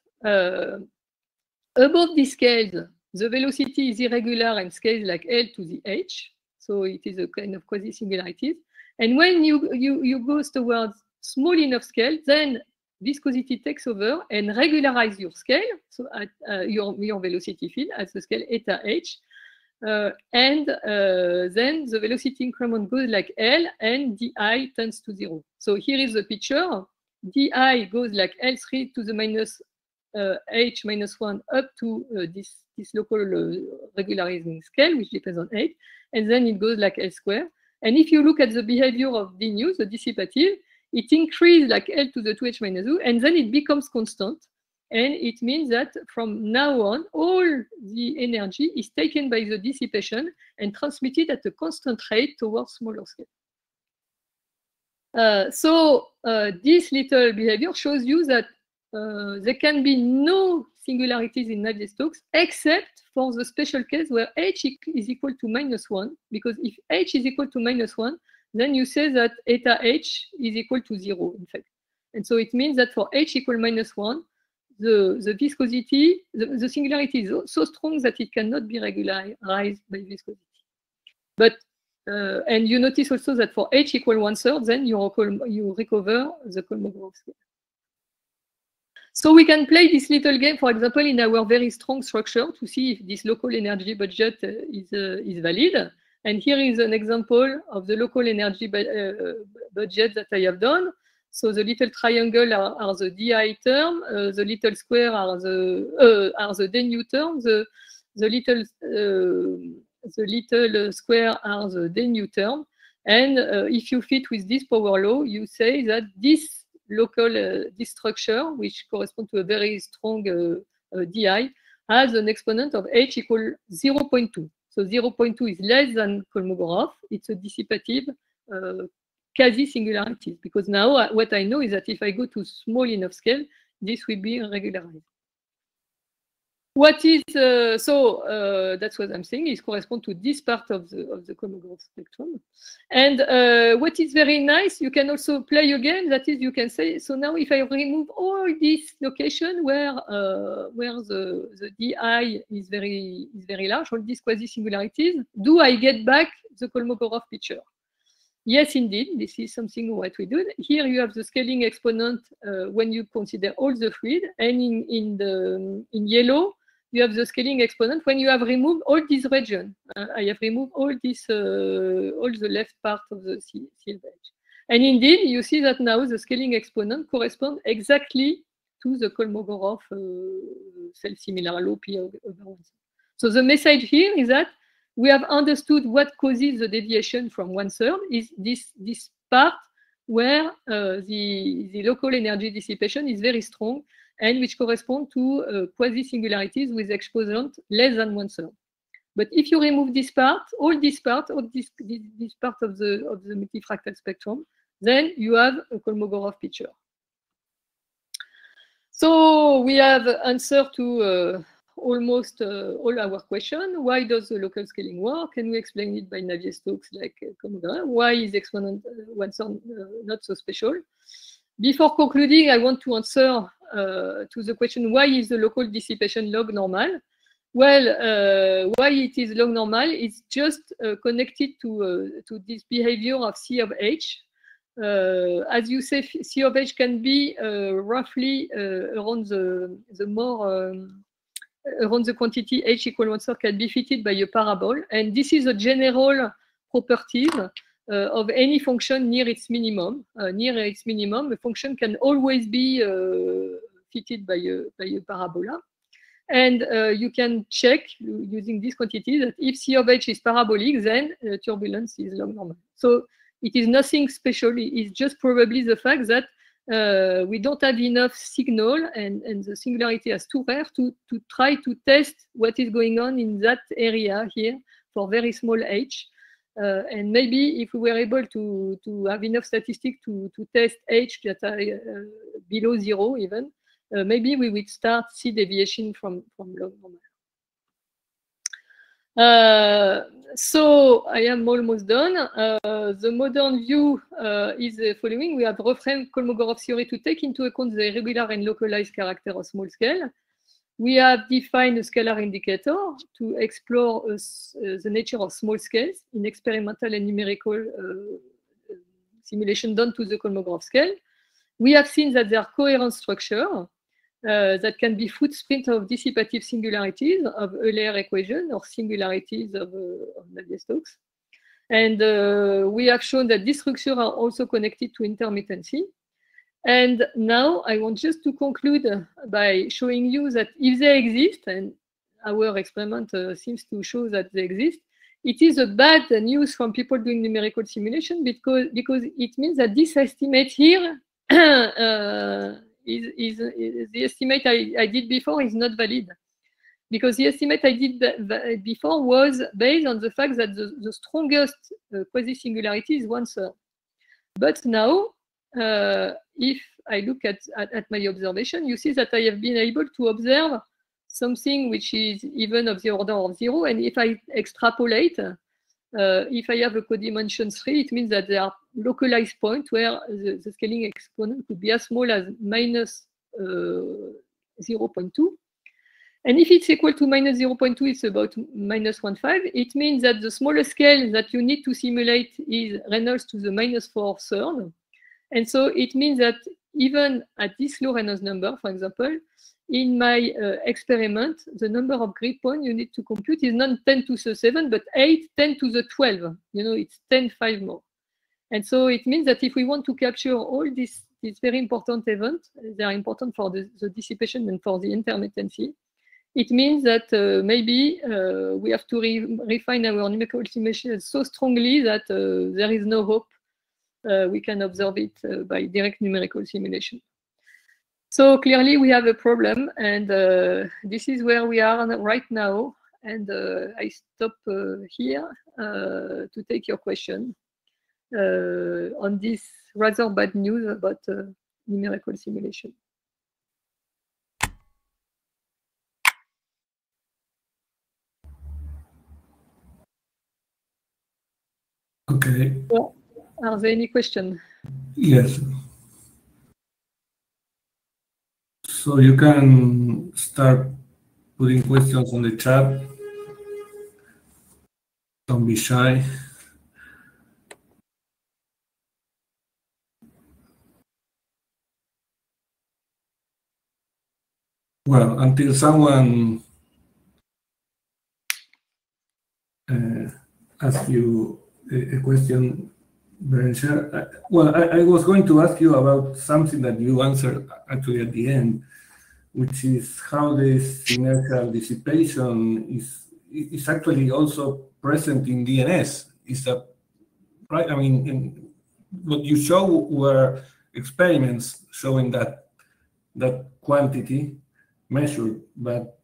above these scales, the velocity is irregular and scales like L to the h. So it is a kind of quasi-singularities. And when you go towards small enough scale, then viscosity takes over and regularize your scale, so at your velocity field at the scale eta h, and then the velocity increment goes like L, and di tends to 0. So here is the picture. Di goes like L3 to the minus h minus 1 up to this local regularizing scale, which depends on h, and then it goes like L square. And if you look at the behavior of d nu, the dissipative, it increases like L to the 2h minus 2, and then it becomes constant. And it means that from now on, all the energy is taken by the dissipation and transmitted at a constant rate towards smaller scale. This little behavior shows you that there can be no singularities in Navier-Stokes except for the special case where h is equal to -1, because if h is equal to -1, then you say that eta h is equal to 0, in fact. And so it means that for h equal -1, the viscosity, the singularity is so strong that it cannot be regularized by viscosity. But, and you notice also that for h equal 1/3, then you recover the Kolmogorov scale. So we can play this little game, for example, in our very strong structure to see if this local energy budget is valid. And here is an example of the local energy budget that I have done. So the little triangle are the di term, the little square are the d nu term, the little square are the d nu term. And if you fit with this power law, you say that this local this structure, which corresponds to a very strong di, has an exponent of h equal 0.2. So 0.2 is less than Kolmogorov. It's a dissipative quasi-singularities, because now what I know is that if I go to small enough scale, this will be regularized. What is that's what I'm saying is correspond to this part of the Kolmogorov spectrum. And what is very nice, you can also play a game. That is, you can say, so now if I remove all this location where the DI is very large, all these quasi-singularities, do I get back the Kolmogorov picture? Yes, indeed, this is something what we do. Here you have the scaling exponent when you consider all the fluid, and in yellow, you have the scaling exponent when you have removed all this region. I have removed all this, all the left part of the silvage. And indeed, you see that now the scaling exponent corresponds exactly to the Kolmogorov self-similar law P over 1. So the message here is that we have understood what causes the deviation from 1/3 is this part where the local energy dissipation is very strong, and which correspond to quasi-singularities with exponent less than 1/3. But if you remove this part, all this part of the multifractal spectrum, then you have a Kolmogorov picture. So we have answer to almost all our questions. Why does the local scaling work? Can we explain it by Navier-Stokes like Kolmogorov? Why is exponent 1/3 not so special? Before concluding, I want to answer to the question, why is the local dissipation log normal? Well, why it is log normal? It's just connected to this behavior of C of H. As you say, C of H can be roughly around around the quantity H equal 1/3 can be fitted by a parabole. And this is a general property of any function near its minimum. Near its minimum, a function can always be fitted by a parabola. And you can check using this quantity that if C of H is parabolic, then turbulence is log normal. So it is nothing special. It's just probably the fact that we don't have enough signal, and the singularity is too rare to try to test what is going on in that area here for very small h. And maybe if we were able to have enough statistics to test h that are below 0 even, maybe we would start see deviation from log normal. So I am almost done. The modern view is the following. We have reframed Kolmogorov theory to take into account the irregular and localized character of small scale. We have defined a scalar indicator to explore the nature of small scales in experimental and numerical simulation done to the Kolmogorov scale. We have seen that there are coherent structure that can be footprint of dissipative singularities of Euler equation or singularities of Navier-Stokes. And we have shown that these structures are also connected to intermittency. And now I want just to conclude by showing you that if they exist, and our experiment seems to show that they exist, it is a bad news from people doing numerical simulation because it means that this estimate here is the estimate I did before is not valid, because the estimate I did before was based on the fact that the strongest quasi-singularity is 1/3. But now, if I look at my observation, you see that I have been able to observe something which is even of the order of 0. And if I extrapolate, if I have a codimension 3, it means that there are localized points where the scaling exponent could be as small as minus 0.2. And if it's equal to minus 0.2, it's about minus 1.5. It means that the smallest scale that you need to simulate is Reynolds to the minus 4/3. And so it means that even at this low Reynolds number, for example, in my experiment, the number of grid points you need to compute is not 10 to the 7, but 8, 10 to the 12. You know, it's 10, 5 more. And so it means that if we want to capture all these very important events, they are important for the dissipation and for the intermittency. It means that maybe we have to refine our numerical simulation so strongly that there is no hope we can observe it by direct numerical simulation. So clearly we have a problem, and this is where we are right now. And I stop here to take your question on this rather bad news about numerical simulation. Okay. Well, are there any questions? Yes. So you can start putting questions on the chat. Don't be shy. Well, until someone asks you a question, Berencher, well, I was going to ask you about something that you answered actually at the end, which is how this inertial dissipation is actually also present in DNS. Is that right? I mean, what you show were experiments showing that quantity measured, but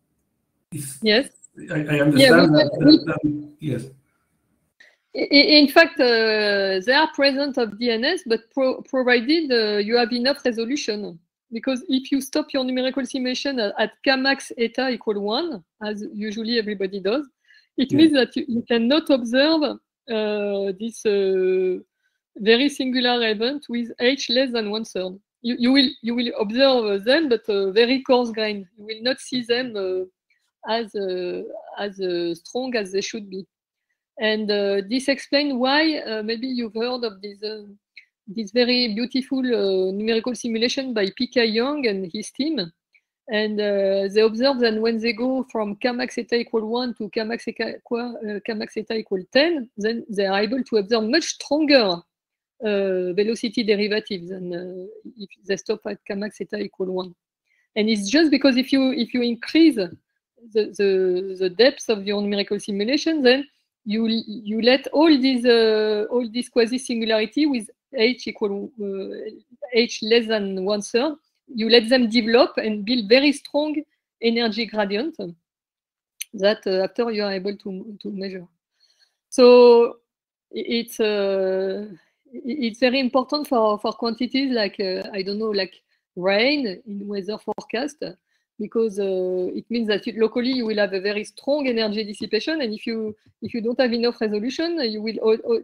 yes, I understand yes. In fact, they are present of DNS, but provided you have enough resolution. Because if you stop your numerical simulation at Kmax eta equal 1, as usually everybody does, it means that you cannot observe this very singular event with H less than 1/3. You will observe them, but very coarse grain. You will not see them as strong as they should be. And this explains why maybe you've heard of this very beautiful numerical simulation by P.K. Young and his team. And they observe that when they go from Kmax eta equal 1 to Kmax eta equal 10, then they are able to observe much stronger velocity derivatives than if they stop at Kmax eta equal 1. And it's just because if you increase the depth of your numerical simulation, then you let all these quasi singularity with H equal H less than 1/3, you let them develop and build very strong energy gradient that after you are able to measure. So it's very important for quantities like I don't know, like rain in weather forecast, because it means that locally you will have a very strong energy dissipation, and if you don't have enough resolution, you will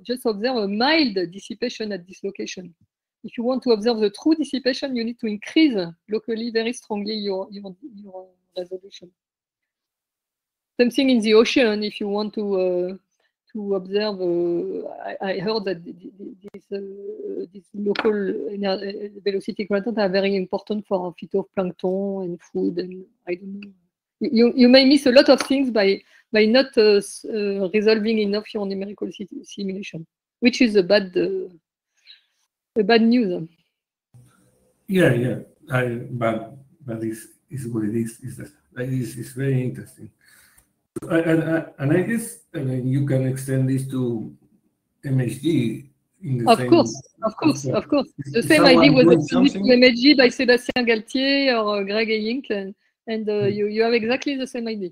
just observe a mild dissipation at this location. If you want to observe the true dissipation, you need to increase locally very strongly your resolution. Something in the ocean, if you want to observe, I heard that these local velocity gradients are very important for phytoplankton and food, and I don't know. You may miss a lot of things by not resolving enough your numerical simulation, which is a bad news. Yeah. But this is what it is. It's very interesting. And I guess you can extend this to MHD. Of course. The same idea was extended to MHD by Sébastien Galtier or Greg Eyink, and you have exactly the same idea.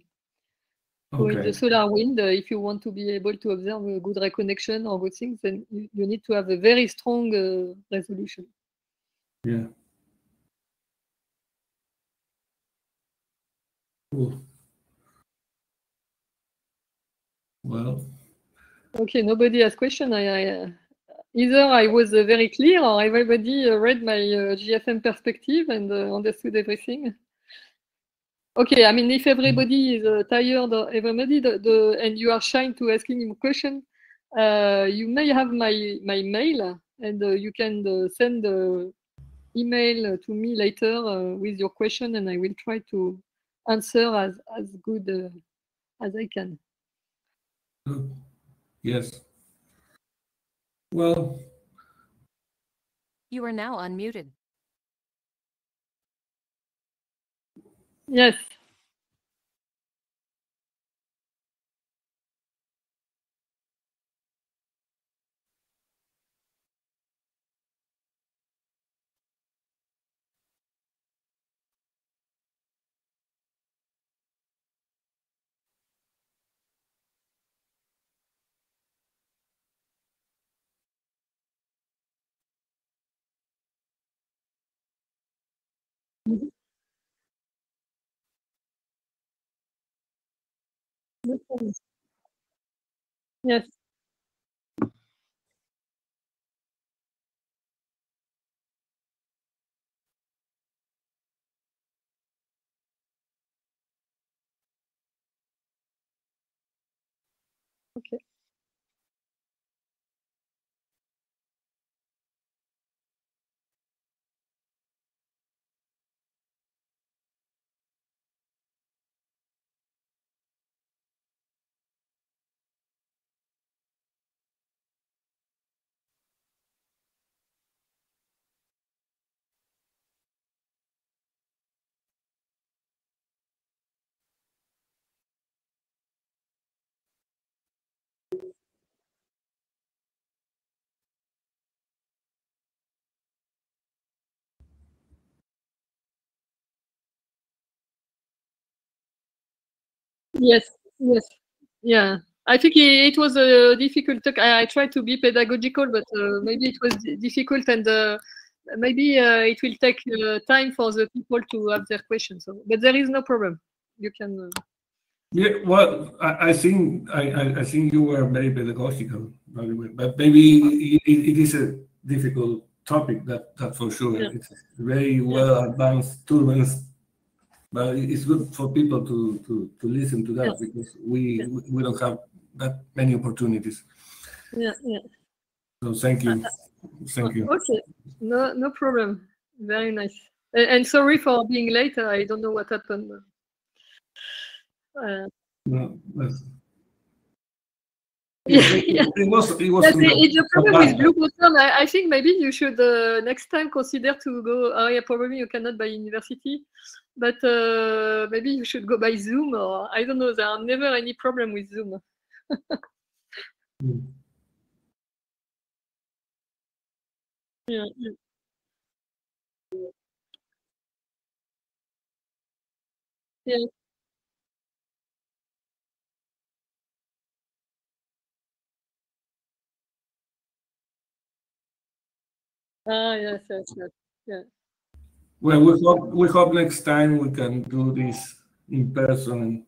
So in the solar wind, if you want to be able to observe a good reconnection or good things, then you need to have a very strong resolution. Yeah. Cool. Well. Okay, nobody has question. Either I was very clear, or everybody read my GFM perspective and understood everything. Okay, I mean, if everybody is tired, everybody, and you are shy to asking him a question, you may have my mail, and you can send email to me later with your question, and I will try to answer as good as I can. Yes. Well. You are now unmuted. Yes. Mhm. No problem. Yes. Okay. Yes. Yes. Yeah. I think it was a difficult talk. I tried to be pedagogical, but maybe it was difficult, and maybe it will take time for the people to have their questions. So, but there is no problem. You can. Yeah, well, I think I think you were very pedagogical, by the way, but maybe it is a difficult topic, that for sure. Yeah. It's very well advanced, too advanced, but it's good for people to listen to that, Yeah. because we don't have that many opportunities. Yeah. Yeah. So thank you, thank you. Okay. No problem. Very nice. And sorry for being late. I don't know what happened. No, that's, Yeah, it was Yes, it's a problem with bad. Blue Button. I think maybe you should next time consider to go. Oh yeah, probably you cannot by university, but maybe you should go by Zoom, or I don't know. There are never any problem with Zoom. Mm. Yeah, yeah. Yeah. Ah, yes, yes, yes. Yeah. Well, we hope next time we can do this in person,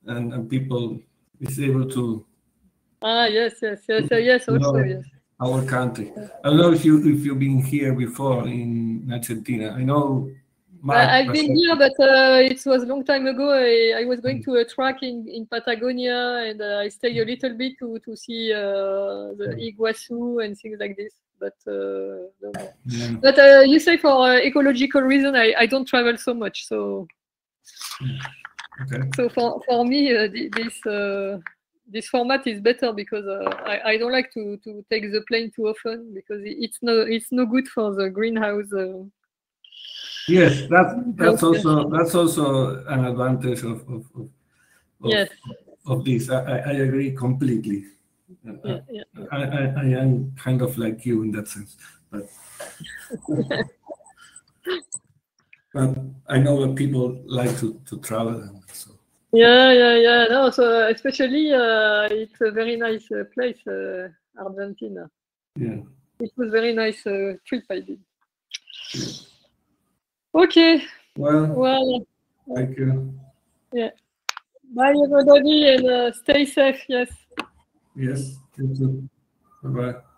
and people is able to Ah, yes, yes, yes, yes. Also, know yes. our country. I don't know if you've been here before in Argentina. I know Mark. I've been here, but it was a long time ago. I was going to a track in Patagonia, and I stayed a little bit to see the Iguazu and things like this. But no, no. Yeah. But you say for ecological reason, I don't travel so much. So Okay. so for me, this format is better, because I don't like to take the plane too often, because it's no good for the greenhouse. Yes, that's Healthcare. also an advantage of Yes. of this. I agree completely. Yeah, yeah. I am kind of like you in that sense, but but I know that people like to travel, and so Yeah. No, so especially it's a very nice place, Argentina. yeah. It was very nice trip I did. Okay. Well, Well, thank you. yeah. Bye everybody, and stay safe. Yes. Yes, you too. Bye bye.